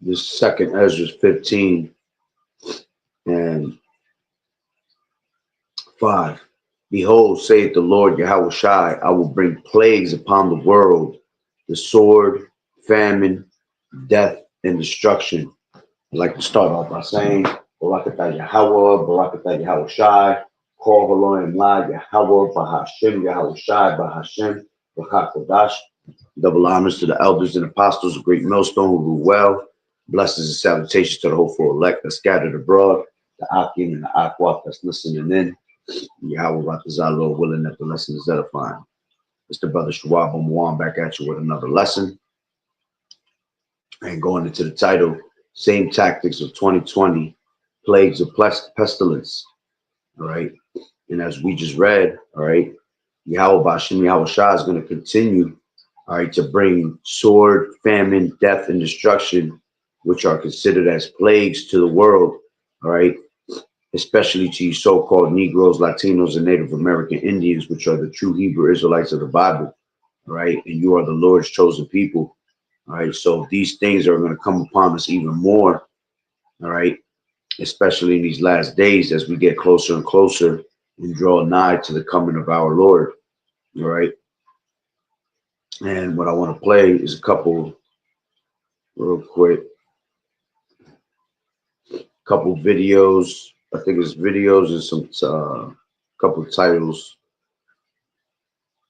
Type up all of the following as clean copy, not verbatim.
This second Ezra 15 and 5. Behold, saith the Lord Yahweh Shai, I will bring plagues upon the world, the sword, famine, death, and destruction. I'd like to start off by saying, Barakatah Yahweh, Barakatah Yahweh Shai, Kol V'lo Emla Yahweh, Bahashem Yahweh Shai, Bahashem, Bahakadash. Double honors to the elders and apostles of Great Millstone who rule well. Blessings and salutations to the hopeful elect that scattered abroad, the Akim and the Akwaf that's listening in. Yahweh Ratazah, Lord willing that the lesson is edifying. It's the brother Shawab Omuan back at you with another lesson. And going into the title, Same Tactics of 2020, Plagues of Pestilence. All right. And as we just read, all right, Yahweh Bashim Yahweh Shah is going to continue, all right, to bring sword, famine, death, and destruction, which are considered as plagues to the world, all right, especially to you so-called Negroes, Latinos, and Native American Indians, which are the true Hebrew Israelites of the Bible, all right, and you are the Lord's chosen people, all right, so these things are going to come upon us even more, all right, especially in these last days as we get closer and closer and draw nigh to the coming of our Lord, all right. And what I want to play is a couple, real quick, couple videos. I think it's videos and some couple titles.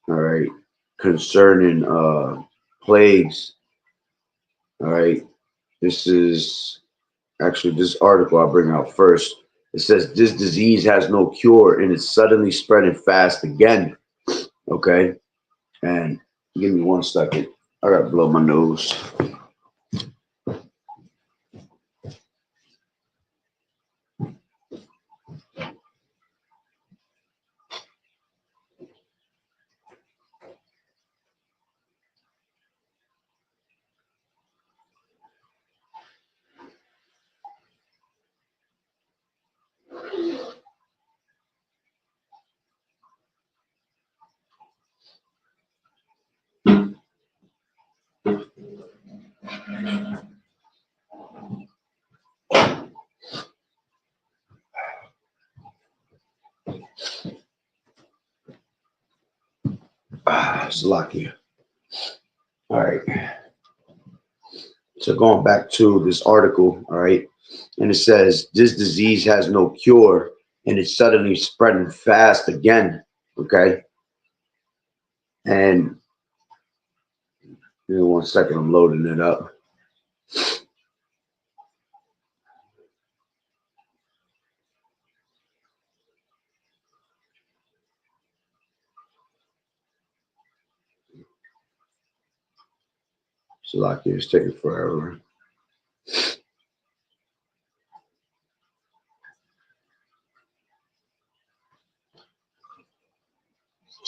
All right, concerning plagues. All right, this is actually this article I'll bring out first. It says this disease has no cure and it's suddenly spreading fast again. Okay, and give me 1 second. I gotta blow my nose. It's a lot here. All right. So going back to this article, all right, and it says this disease has no cure and it's suddenly spreading fast again. Okay. And give me 1 second, I'm loading it up. So like it's taking forever.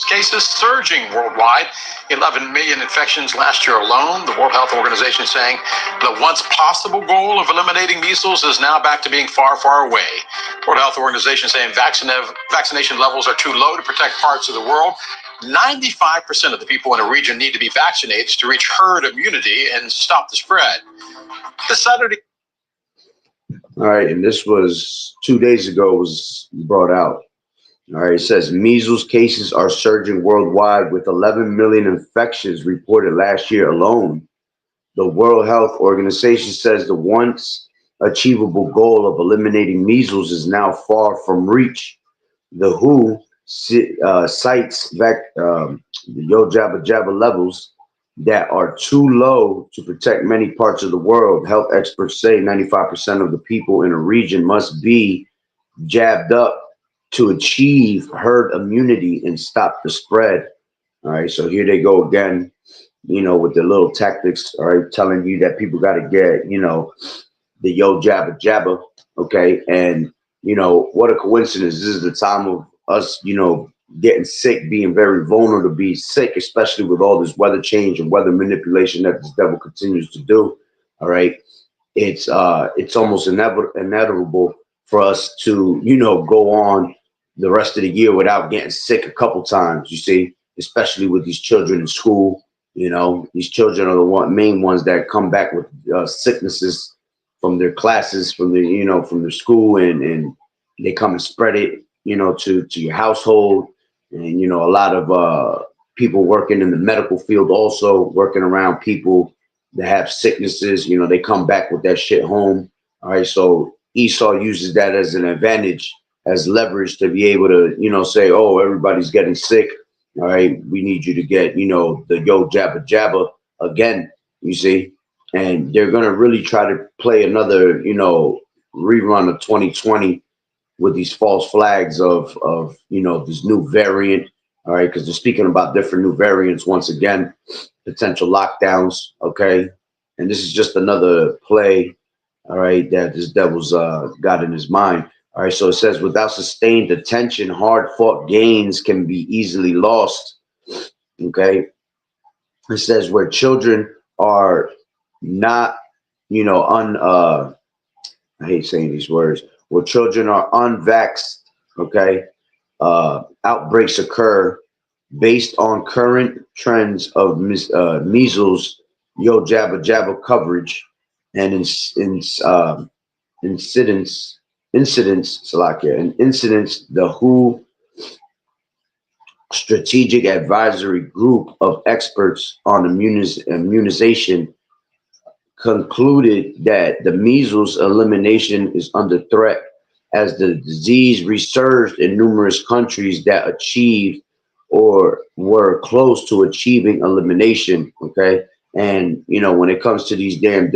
Cases surging worldwide, 11 million infections last year alone. The World Health Organization saying the once possible goal of eliminating measles is now back to being far, far away. World Health Organization saying vaccination levels are too low to protect parts of the world. 95% of the people in a region need to be vaccinated to reach herd immunity and stop the spread. This Saturday. All right, and this was 2 days ago, was brought out. All right, it says measles cases are surging worldwide with 11 million infections reported last year alone. The World Health Organization says the once achievable goal of eliminating measles is now far from reach. The WHO cites the Yo Jabba Jabba levels that are too low to protect many parts of the world. Health experts say 95% of the people in a region must be jabbed up to achieve herd immunity and stop the spread. All right, so here they go again, you know, with the little tactics, all right, telling you that people got to get, you know, the Yo Jabba Jabba, okay, and, you know, what a coincidence. This is the time of us, you know, getting sick, being very vulnerable to be sick, especially with all this weather change and weather manipulation that this devil continues to do, all right. It's almost inevitable for us to, you know, go on the rest of the year without getting sick a couple times, you see, especially with these children in school. You know, these children are the main ones that come back with sicknesses from their classes, from the from their school, and they come and spread it, to your household, and a lot of people working in the medical field also working around people that have sicknesses. They come back with that shit home. All right, so Esau uses that as an advantage, as leverage to be able to, say, oh, everybody's getting sick. All right, we need you to get, the yo jabba jabba again. You see, and they're gonna really try to play another, rerun of 2020 with these false flags of this new variant. All right, because they're speaking about different new variants once again, potential lockdowns. Okay, and this is just another play. All right, that this devil's got in his mind. All right, so it says without sustained attention, hard fought gains can be easily lost. Okay, it says where children are not, I hate saying these words, where children are unvaxxed, okay, outbreaks occur based on current trends of measles, yo jabba jabba coverage, and incidents, Salakia, and incidents. The WHO Strategic Advisory Group of experts on immunization concluded that the measles elimination is under threat as the disease resurged in numerous countries that achieved or were close to achieving elimination. Okay. And when it comes to these different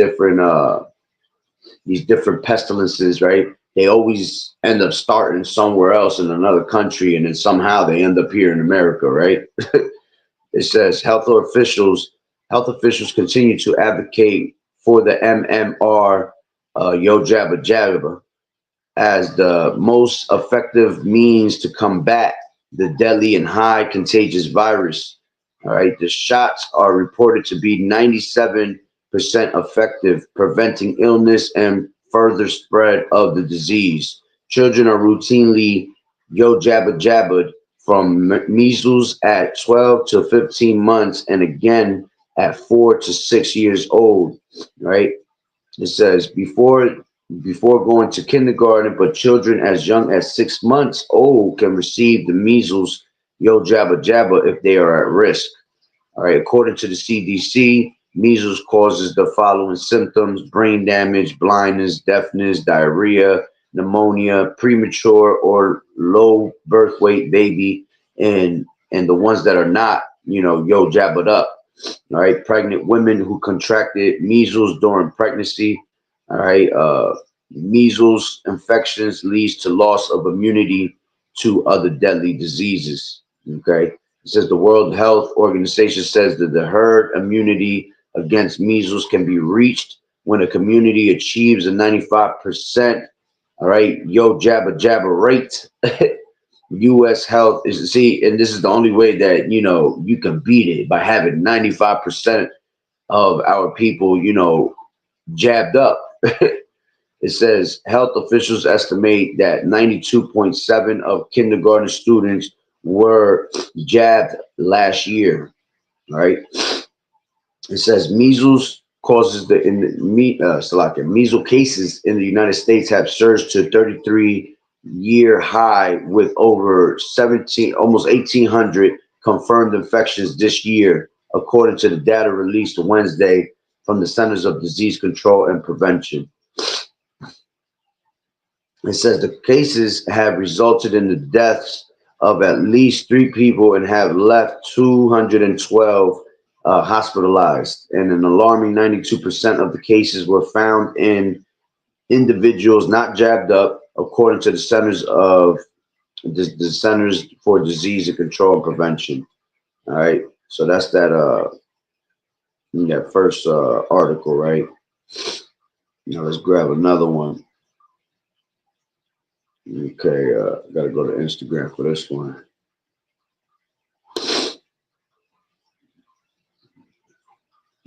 pestilences, right? They always end up starting somewhere else in another country, and then somehow they end up here in America, right? It says health officials continue to advocate for the MMR, Yo Jabba Jabba, as the most effective means to combat the deadly and high contagious virus. All right, the shots are reported to be 97% effective, preventing illness and further spread of the disease. Children are routinely yo jabba jabbed from measles at 12 to 15 months and again at 4 to 6 years old, right? It says before going to kindergarten, but children as young as 6 months old can receive the measles yo jabba jabba if they are at risk. All right, according to the CDC, measles causes the following symptoms: brain damage, blindness, deafness, diarrhea, pneumonia, premature or low birth weight baby, and the ones that are not, yo jabbered up. All right, pregnant women who contracted measles during pregnancy. All right, measles infections leads to loss of immunity to other deadly diseases. Okay, it says the World Health Organization says that the herd immunity against measles can be reached when a community achieves a 95%. All right, yo jabba jabba rate. U.S. health is, see, and this is the only way that you can beat it, by having 95% of our people, jabbed up. It says health officials estimate that 92.7 of kindergarten students were jabbed last year. Right? It says measles causes measles cases in the United States have surged to 33-year high with over 1,800 confirmed infections this year, according to the data released Wednesday from the Centers of Disease Control and Prevention. It says the cases have resulted in the deaths of at least 3 people and have left 212 hospitalized. And an alarming 92% of the cases were found in individuals not jabbed up, according to the the Centers for Disease and Control and Prevention. All right, so that's that first article, right? Now let's grab another one. Okay, gotta go to Instagram for this one.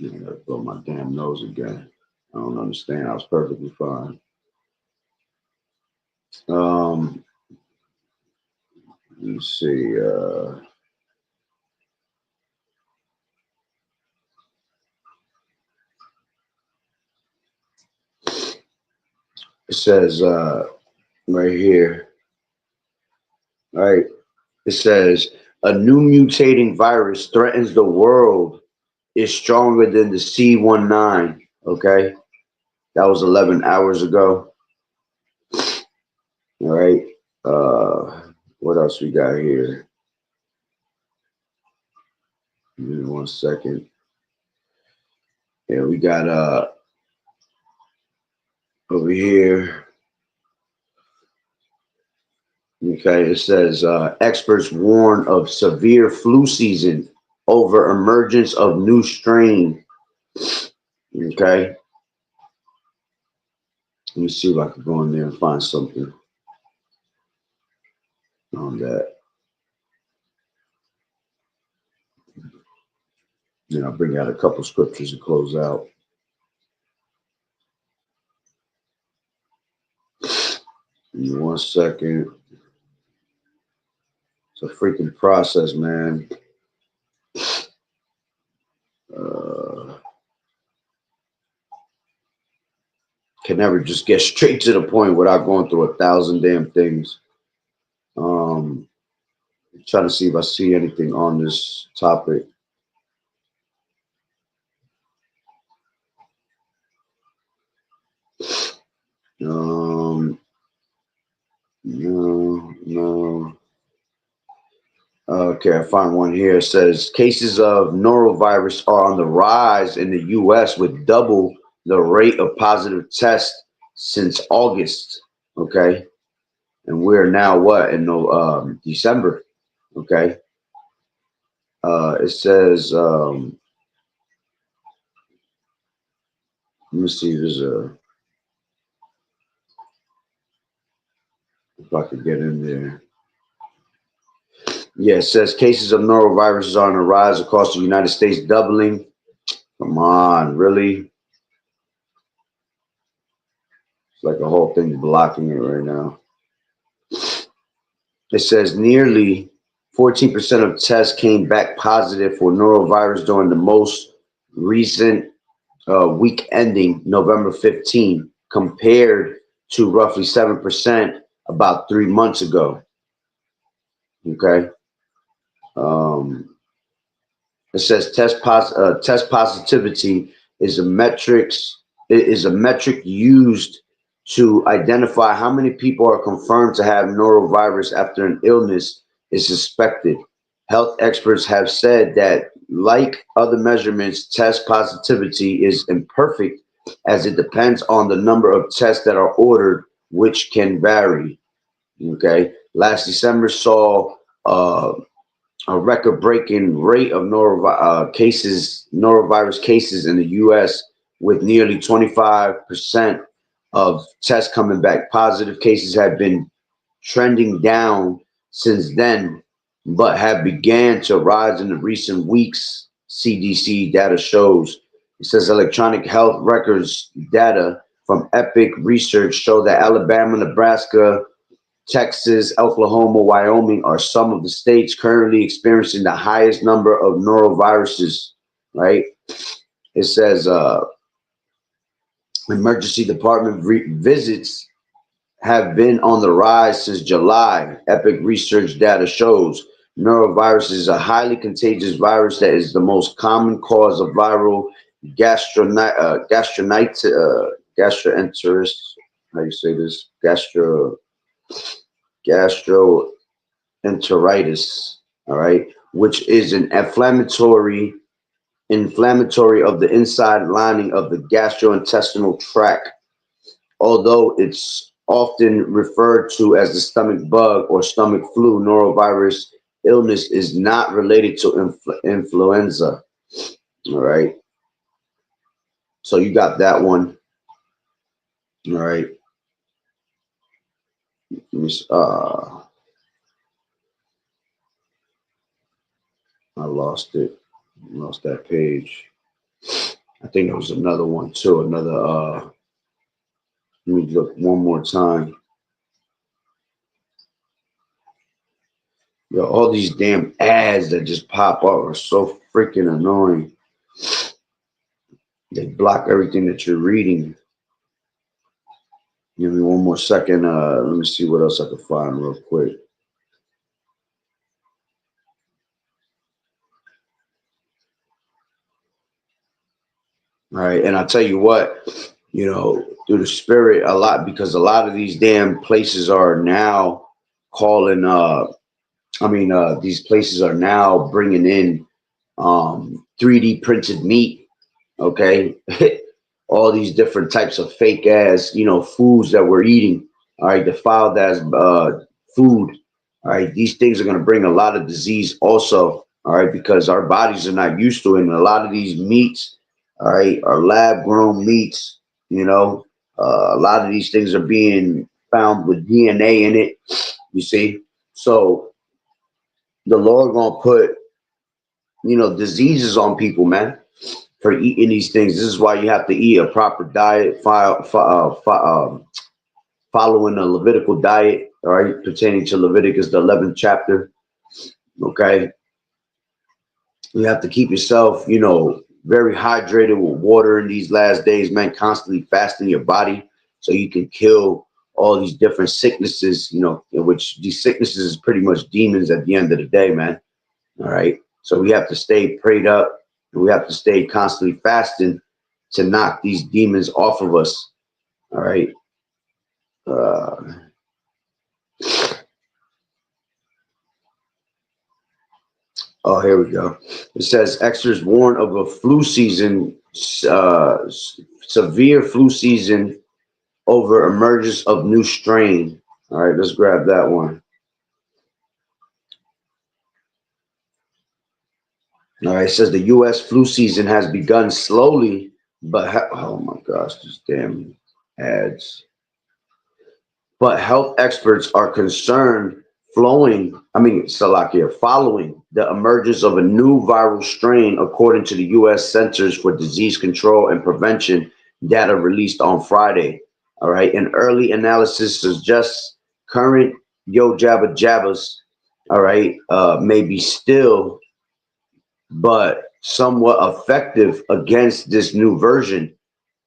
I gotta blow my damn nose again. I don't understand. I was perfectly fine. Um, let me see. It says right here, right? It says a new mutating virus threatens the world, is stronger than the C19. Okay, that was 11 hours ago. All right. What else we got here? Give me 1 second. Yeah, we got over here. Okay, it says experts warn of severe flu season over emergence of new strain. Okay, let me see if I can go in there and find something on that. Then I'll bring out a couple scriptures to close out. Give me 1 second. It's a freaking process, man. Uh, can never just get straight to the point without going through 1,000 damn things. Um, trying to see if I see anything on this topic. Um, no. Okay, I found one here. It says cases of norovirus are on the rise in the U.S. with double the rate of positive tests since August. Okay, and we're now what in December. Okay, it says let me see. There's a if I could get in there. Yeah, it says cases of norovirus are on the rise across the United States, doubling. Come on, really? It's like a whole thing blocking it right now. It says nearly 14% of tests came back positive for norovirus during the most recent week ending November 15, compared to roughly 7% about 3 months ago. Okay. Um, it says test positivity is a metric used to identify how many people are confirmed to have norovirus after an illness is suspected. Health experts have said that, like other measurements, test positivity is imperfect as it depends on the number of tests that are ordered, which can vary. Okay, last December saw uh, a record-breaking rate of norovirus cases in the U.S., with nearly 25% of tests coming back positive. Cases have been trending down since then, but have began to rise in the recent weeks. CDC data shows. It says electronic health records data from Epic Research show that Alabama, Nebraska, Texas, Oklahoma, Wyoming are some of the states currently experiencing the highest number of noroviruses, right? It says emergency department visits have been on the rise since July. Epic Research data shows norovirus is a highly contagious virus that is the most common cause of viral gastroenteritis. How do you say this? Gastroenteritis, all right, which is an inflammatory of the inside lining of the gastrointestinal tract. Although it's often referred to as the stomach bug or stomach flu, norovirus illness is not related to influenza. All right, so you got that one. All right, I lost it. Lost that page. I think there was another one too. Let me look one more time. Yo, all these damn ads that just pop up are so freaking annoying. They block everything that you're reading. Give me one more second. Let me see what else I can find real quick. All right, and I tell you what, through the spirit, a lot because a lot of these damn places are now calling. These places are now bringing in 3D printed meat. Okay, all these different types of fake ass, foods that we're eating. All right, defiled as food. All right, these things are going to bring a lot of disease also. All right, because our bodies are not used to it, and a lot of these meats, all right, are lab grown meats. A lot of these things are being found with DNA in it. You see, so the Lord gonna put diseases on people, man, for eating these things. This is why you have to eat a proper diet, following the Levitical diet, all right, pertaining to Leviticus, the 11th chapter. Okay, you have to keep yourself, very hydrated with water in these last days, man. Constantly fasting your body so you can kill all these different sicknesses, in which these sicknesses is pretty much demons at the end of the day, man. All right. So we have to stay prayed up and we have to stay constantly fasting to knock these demons off of us. All right. Uh, oh, here we go. It says experts warn of a flu season, severe flu season over emergence of new strain. All right, let's grab that one. All right, it says the U.S. flu season has begun slowly, but oh my gosh, this damn ads. But health experts are concerned following the emergence of a new viral strain, according to the U.S. Centers for Disease Control and Prevention data released on Friday. All right, an early analysis suggests current yo jabba jabbas, all right, may be still but somewhat effective against this new version.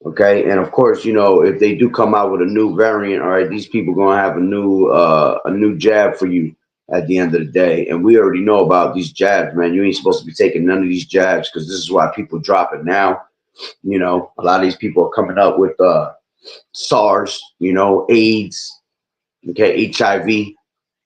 Okay, and of course, if they do come out with a new variant, all right, these people gonna have a new jab for you at the end of the day. And we already know about these jabs, man. You ain't supposed to be taking none of these jabs because this is why people drop it now. A lot of these people are coming up with SARS, AIDS, okay, HIV.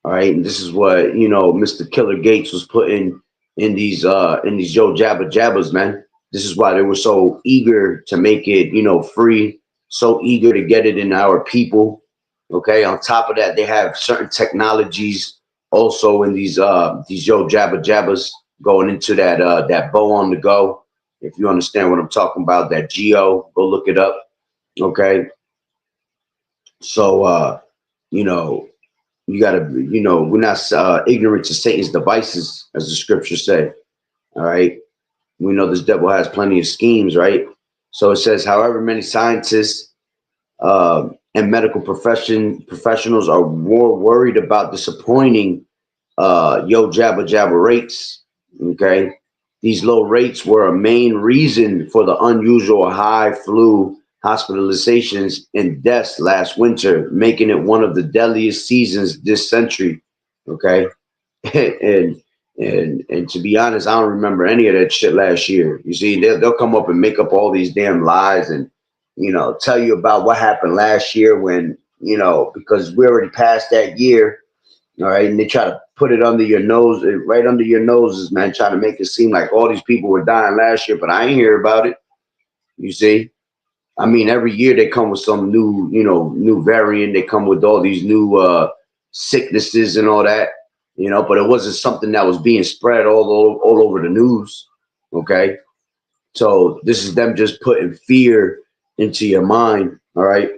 All right, and this is what Mr. Killer Gates was putting in these Yo Jabba Jabbas, man. This is why they were so eager to make it, free, so eager to get it in our people. Okay. On top of that, they have certain technologies also in these Yo Jabba Jabbas going into that bow on the go. If you understand what I'm talking about, that Geo, go look it up. Okay. So you know, you gotta, we're not ignorant to Satan's devices, as the scriptures say. All right. We know this devil has plenty of schemes, right? So it says, however, many scientists and medical professionals are more worried about disappointing yo jabba jabba rates. Okay, these low rates were a main reason for the unusual high flu hospitalizations and deaths last winter, making it one of the deadliest seasons this century. Okay, and and to be honest, I don't remember any of that shit last year. You see, they'll come up and make up all these damn lies and tell you about what happened last year when because we already passed that year. All right, and they try to put it under your nose, right under your noses, man, trying to make it seem like all these people were dying last year, but I ain't hear about it. You see, I mean, every year they come with some new, new variant. They come with all these new sicknesses and all that, but it wasn't something that was being spread all over the news. Okay, so this is them just putting fear into your mind. All right,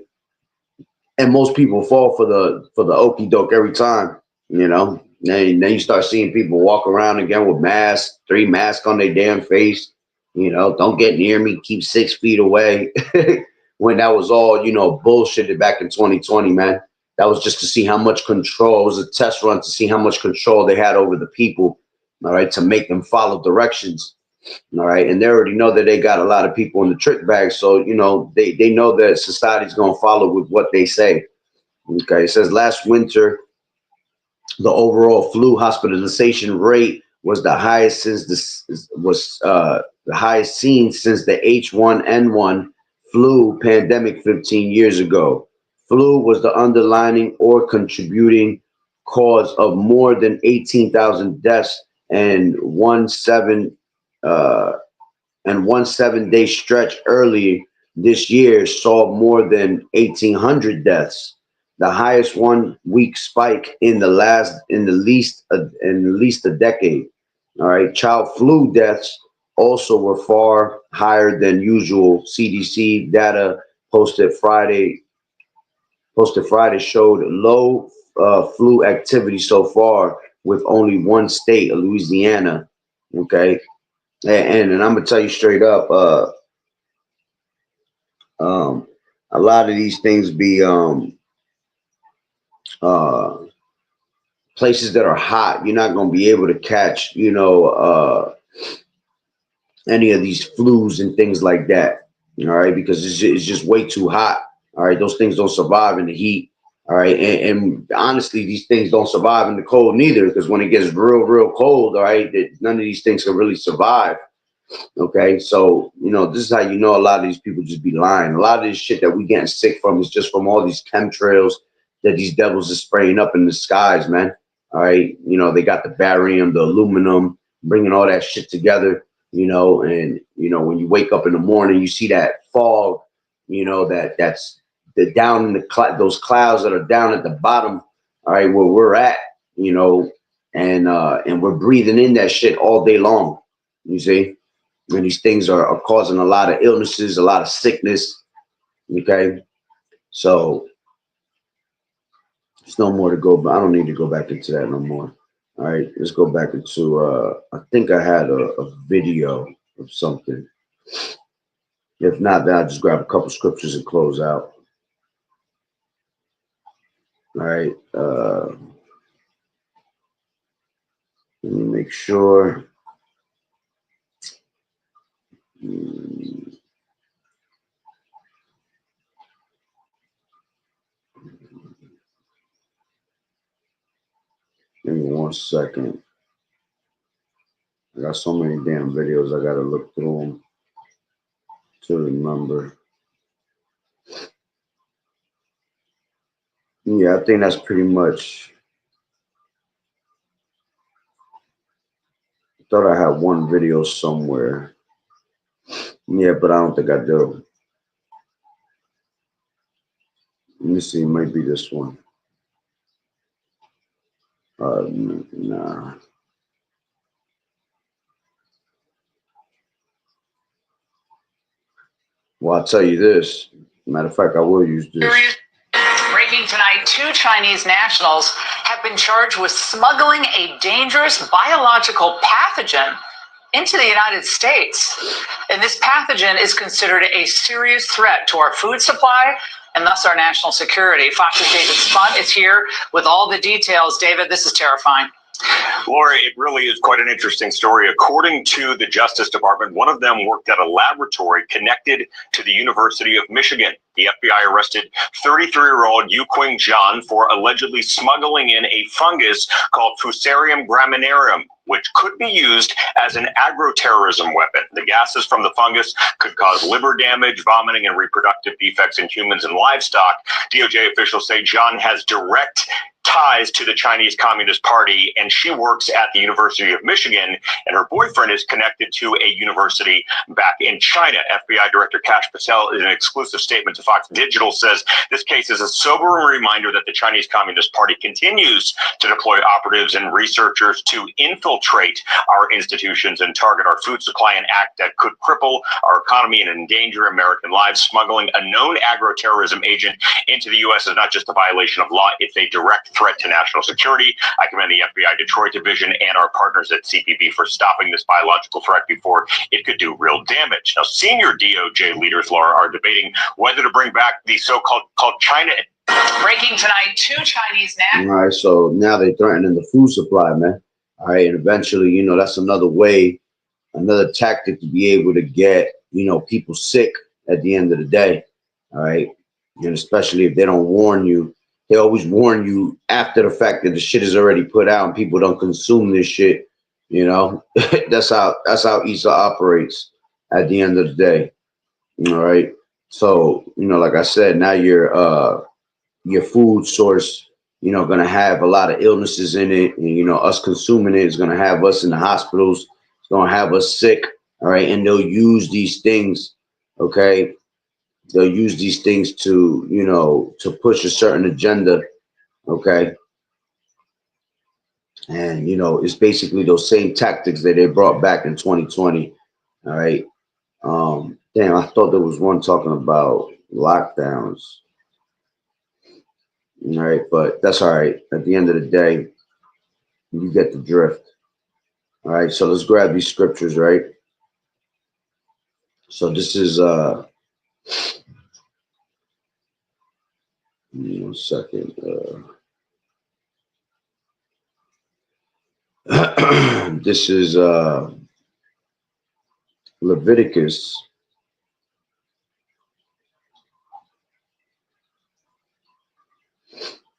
and most people fall for the okey doke every time. Then you start seeing people walk around again with masks, 3 masks on their damn face. Don't get near me, keep 6 feet away. When that was all, bullshitted back in 2020, man. That was just to see how much control. It was a test run to see how much control they had over the people, all right, to make them follow directions. All right, and they already know that they got a lot of people in the trick bag, so you know they know that society's gonna follow with what they say. Okay, it says last winter the overall flu hospitalization rate was the highest since the highest seen since the H1N1 flu pandemic 15 years ago. Flu was the underlying or contributing cause of more than 18,000 deaths and uh, 1 7 day stretch early this year saw more than 1,800 deaths, the highest 1 week spike in the least a decade. All right, child flu deaths also were far higher than usual. CDC data posted Friday showed low flu activity so far, with only one state, Louisiana. Okay, and I'm gonna tell you straight up, um, a lot of these things be uh, places that are hot. You're not gonna be able to catch, any of these flus and things like that. All right, because it's just way too hot. All right, those things don't survive in the heat. All right, and honestly, these things don't survive in the cold neither, because when it gets real cold, all right, none of these things can really survive. Okay, so this is how you know a lot of these people just be lying. A lot of this shit that we getting sick from is just from all these chemtrails that these devils are spraying up in the skies, man. All right, they got the barium, the aluminum, bringing all that shit together. And when you wake up in the morning, you see that fog. That's the down in those clouds that are down at the bottom. All right, where we're at. And we're breathing in that shit all day long. You see. And these things are causing a lot of illnesses, a lot of sickness. Okay. So there's no more to go, but I don't need to go back into that no more. All right. Let's go back into, I think I had a video of something. If not, then I'll just grab a couple scriptures and close out. All right. Let me make sure. Give me 1 second. I got so many damn videos. I got to look through them to remember. Yeah, I think that's pretty much. I thought I had one video somewhere. Yeah, but I don't think I do. Let me see. It might be this one. Nah. Well, I'll tell you this. Matter of fact, I will use this. Breaking tonight, 2 Chinese nationals have been charged with smuggling a dangerous biological pathogen into the United States. And this pathogen is considered a serious threat to our food supply and thus our national security. Fox's David Spunt is here with all the details. David, this is terrifying. Laura, it really is quite an interesting story. According to the Justice Department, one of them worked at a laboratory connected to the University of Michigan. The FBI arrested 33-year-old Yu Qing Zhan for allegedly smuggling in a fungus called Fusarium graminearum, which could be used as an agroterrorism weapon. The gases from the fungus could cause liver damage, vomiting, and reproductive defects in humans and livestock. DOJ officials say Zhan has direct ties to the Chinese Communist Party, and she works at the University of Michigan, and her boyfriend is connected to a university back in China. FBI Director Kash Patel, in an exclusive statement to Fox Digital, says this case is a sobering reminder that the Chinese Communist Party continues to deploy operatives and researchers to infiltrate our institutions and target our food supply, an act that could cripple our economy and endanger American lives. Smuggling a known agroterrorism agent into the U.S. is not just a violation of law, it's a direct threat to national security. I commend the FBI Detroit Division and our partners at CPB for stopping this biological threat before it could do real damage. Now, senior DOJ leaders, Laura, are debating whether to bring back the so-called China. Breaking tonight, 2 Chinese nationals. All right, so now they're threatening the food supply, man. All right, and eventually, that's another way another tactic to be able to get, people sick at the end of the day. All right. And especially if they don't warn you, they always warn you after the fact that the shit is already put out and people don't consume this shit. That's how Esau operates at the end of the day. All right. So, like I said, now your food source, gonna have a lot of illnesses in it, and us consuming it is gonna have us in the hospitals. It's gonna have us sick. All right, and they'll use these things. Okay, they'll use these things to to push a certain agenda. Okay, and it's basically those same tactics that they brought back in 2020. All right. Damn, I thought there was one talking about lockdowns. All right, but that's all right. At the end of the day, you get the drift. All right, so let's grab these scriptures, right? So this is give me 1 second. This is Leviticus.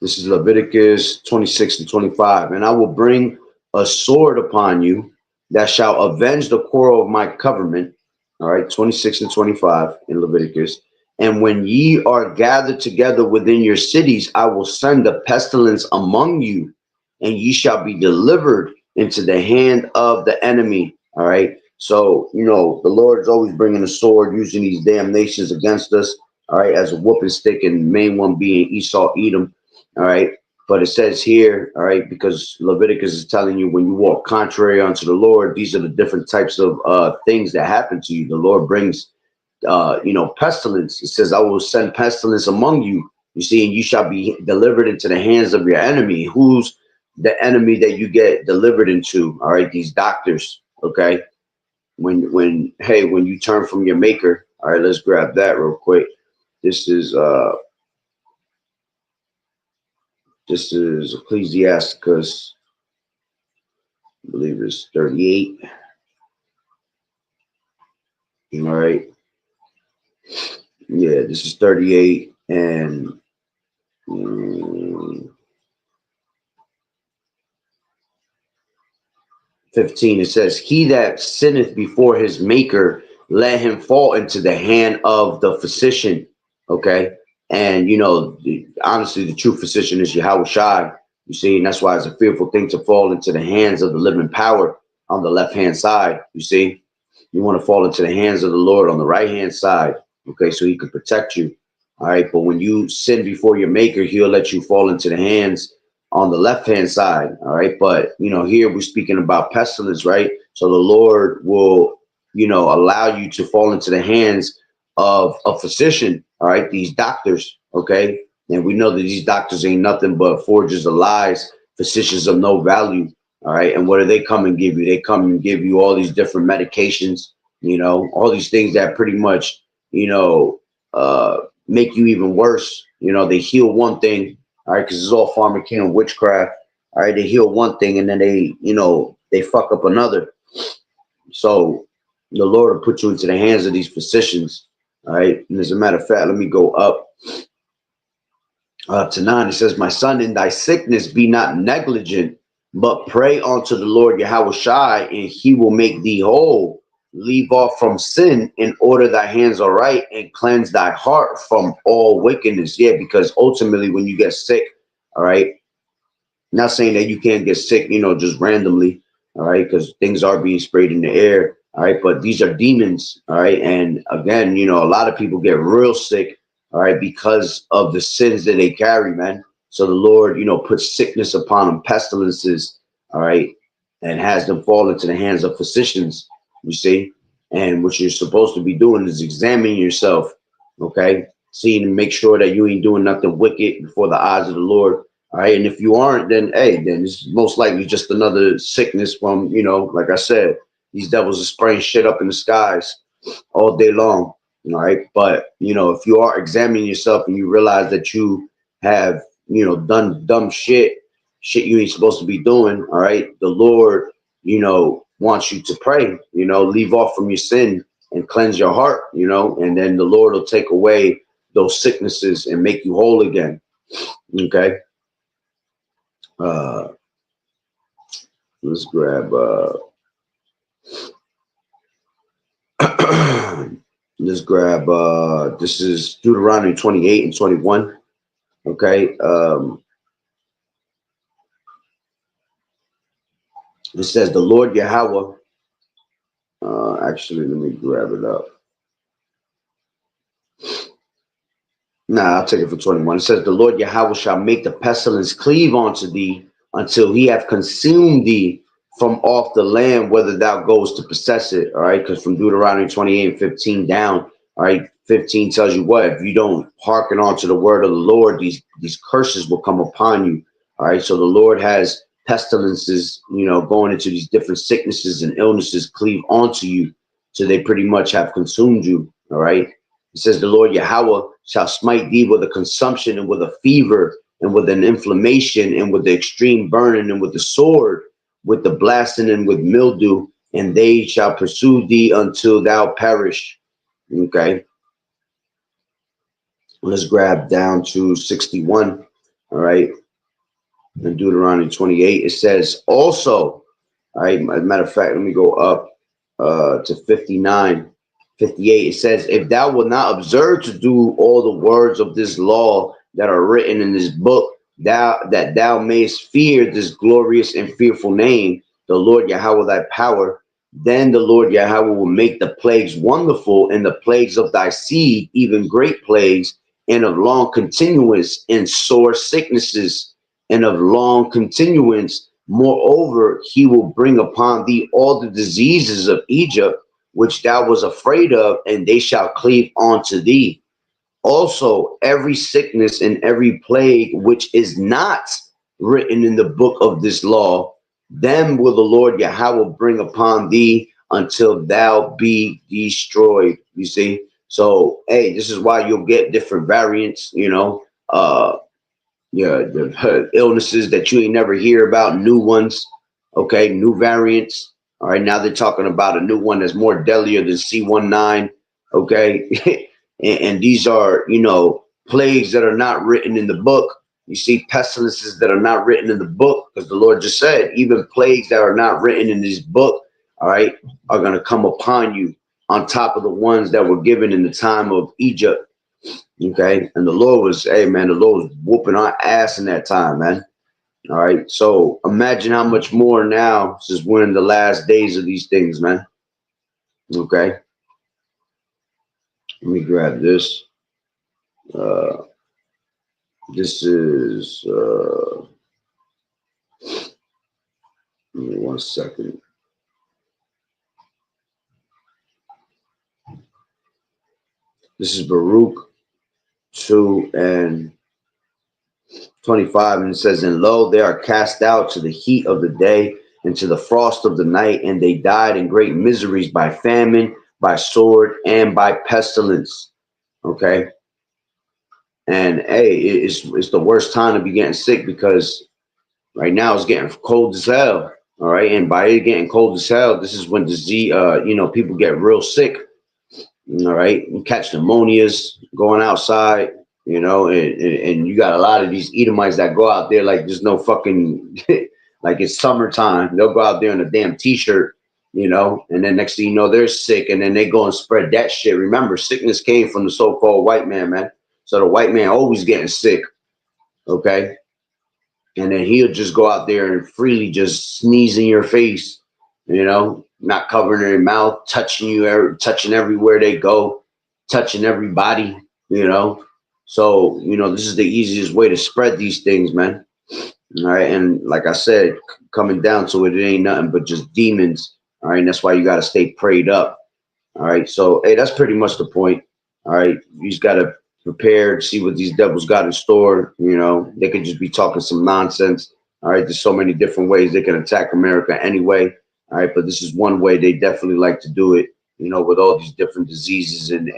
This is Leviticus 26 and 25. And I will bring a sword upon you that shall avenge the quarrel of my covenant. All right, 26 and 25 in Leviticus. And when ye are gathered together within your cities, I will send a pestilence among you, and ye shall be delivered into the hand of the enemy. All right. So, the Lord is always bringing a sword, using these damn nations against us. All right, as a whooping stick, and the main one being Esau, Edom. All right. But it says here, all right, because Leviticus is telling you when you walk contrary unto the Lord, these are the different types of things that happen to you. The Lord brings, pestilence. It says, I will send pestilence among you. You see, and you shall be delivered into the hands of your enemy. Who's the enemy that you get delivered into? All right, these doctors. Okay. When you turn from your maker. All right, let's grab that real quick. This is Ecclesiasticus, I believe it's 38. All right. Yeah, this is 38 and 15. It says, he that sinneth before his maker, let him fall into the hand of the physician. Okay. And, honestly, the true physician is Yahweh Shai. You see, and that's why it's a fearful thing to fall into the hands of the living power on the left-hand side. You see, you want to fall into the hands of the Lord on the right-hand side. Okay. So he can protect you. All right. But when you sin before your maker, he'll let you fall into the hands on the left-hand side. All right. But, here we're speaking about pestilence, right? So the Lord will, allow you to fall into the hands of a physician. All right. These doctors. Okay. And we know that these doctors ain't nothing but forgers of lies, physicians of no value. All right. And what do they come and give you? They come and give you all these different medications, all these things that pretty much, make you even worse. They heal one thing. All right, because it's all pharmacy and witchcraft. All right, they heal one thing and then they fuck up another. So the Lord will put you into the hands of these physicians. All right, and as a matter of fact, let me go up to 9. It says, my son, in thy sickness be not negligent, but pray unto the Lord Yahweh Shai, and he will make thee whole. Leave off from sin and order thy hands aright, and cleanse thy heart from all wickedness. Yeah, because ultimately when you get sick, all right, not saying that you can't get sick, just randomly, all right, because things are being sprayed in the air, all right, but these are demons, all right, and again, a lot of people get real sick, all right, because of the sins that they carry, man. So the Lord, puts sickness upon them, pestilences, all right, and has them fall into the hands of physicians, you see. And what you're supposed to be doing is examining yourself, okay, seeing and make sure that you ain't doing nothing wicked before the eyes of the Lord. All right. And if you aren't, then then it's most likely just another sickness from, like I said, these devils are spraying shit up in the skies all day long. All right. But, if you are examining yourself and you realize that you have, done dumb shit you ain't supposed to be doing. All right. The Lord, wants you to pray, leave off from your sin and cleanse your heart, and then the Lord will take away those sicknesses and make you whole again. Okay. Let's grab let's grab this is Deuteronomy 28 and 21. Okay. It says the Lord Yahweh. Actually, let me grab it up. Nah, I'll take it for 21. It says, the Lord Yahweh shall make the pestilence cleave unto thee until he have consumed thee from off the land, whether thou goest to possess it. All right. Because from Deuteronomy 28 and 15 down, all right, 15 tells you what? If you don't hearken unto the word of the Lord, these curses will come upon you. All right. So the Lord has pestilences, going into these different sicknesses and illnesses cleave onto you. So they pretty much have consumed you. All right. It says, the Lord Yahweh shall smite thee with a consumption and with a fever and with an inflammation and with the extreme burning and with the sword, with the blasting and with mildew, and they shall pursue thee until thou perish. Okay. Let's grab down to 61. All right. In Deuteronomy 28, it says also, all right, as a matter of fact, let me go up to 59. 58, it says, if thou wilt not observe to do all the words of this law that are written in this book, that thou mayest fear this glorious and fearful name, the Lord Yahweh thy power, then the Lord Yahweh will make the plagues wonderful, and the plagues of thy seed, even great plagues, and of long continuance, and sore sicknesses, and of long continuance. Moreover, he will bring upon thee all the diseases of Egypt, which thou was afraid of, and they shall cleave unto thee. Also, every sickness and every plague which is not written in the book of this law, them will the Lord Yahweh bring upon thee until thou be destroyed. You see? So, hey, this is why you'll get different variants, the illnesses that you ain't never hear about, new ones, okay, new variants. All right, now they're talking about a new one that's more deadlier than C19, okay? and these are, plagues that are not written in the book. You see pestilences that are not written in the book, because the Lord just said, even plagues that are not written in this book, all right, are going to come upon you on top of the ones that were given in the time of Egypt. Okay. And the Lord was, hey, man, the Lord was whooping our ass in that time, man. All right. So imagine how much more now, since we're in the last days of these things, man. Okay. Let me grab this. This is, give me 1 second. This is Baruch 2 and 25, and it says, and lo, they are cast out to the heat of the day and to the frost of the night, and they died in great miseries by famine, by sword, and by pestilence. Okay. And hey, it's the worst time to be getting sick, because right now it's getting cold as hell. All right. And by it getting cold as hell, this is when disease, people get real sick. All right. You catch pneumonias going outside, and you got a lot of these Edomites that go out there like there's no fucking, like it's summertime. They'll go out there in a damn t-shirt, and then next thing you know, they're sick, and then they go and spread that shit. Remember, sickness came from the so-called white man, man. So the white man always getting sick, okay? And then he'll just go out there and freely just sneeze in your face, not covering their mouth, touching you, touching everywhere they go, touching everybody, So, this is the easiest way to spread these things, man. All right. And like I said, coming down to it, it ain't nothing but just demons. All right. And that's why you got to stay prayed up. All right. So, hey, that's pretty much the point. All right. You just got to prepare, see what these devils got in store. They could just be talking some nonsense. All right. There's so many different ways they can attack America anyway. All right. But this is one way they definitely like to do it, with all these different diseases and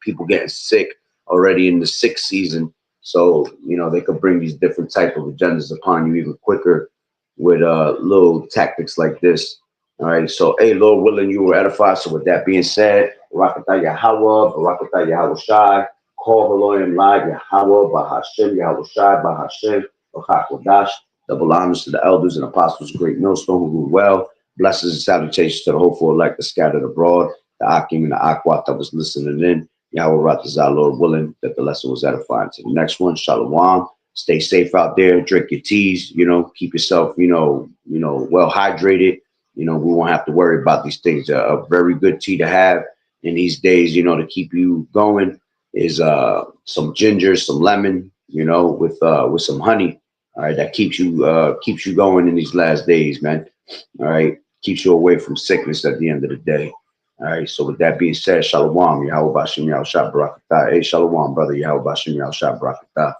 people getting sick already in the sick season. So, they could bring these different type of agendas upon you even quicker with little tactics like this. All right. So, hey, Lord willing, you were edified. So, with that being said, Barakatah Yahweh, Barakatah Yahweh Shai, call the Lord in live, Yahweh, Bahashem, Yahweh Shai, Bahashem, Bahakwadash. Double honors to the elders and apostles, great millstone who rule well. Blessings and salutations to the hopeful elect that scattered abroad, the Akim and the Akwat that was listening in. Yahweh Ratazah, Lord willing, that the lesson was edifying. To the next one, Shalom. Stay safe out there. Drink your teas. Keep yourself, well hydrated. We won't have to worry about these things. A very good tea to have in these days, to keep you going is some ginger, some lemon, with some honey. All right, that keeps you going in these last days, man. All right, keeps you away from sickness at the end of the day. All right, so with that being said, Shalom, Yahweh Bashem Yahweh Shah Barakatah. Hey, Shalom, brother, Yahweh Bashem Yahweh Shah Barakatah.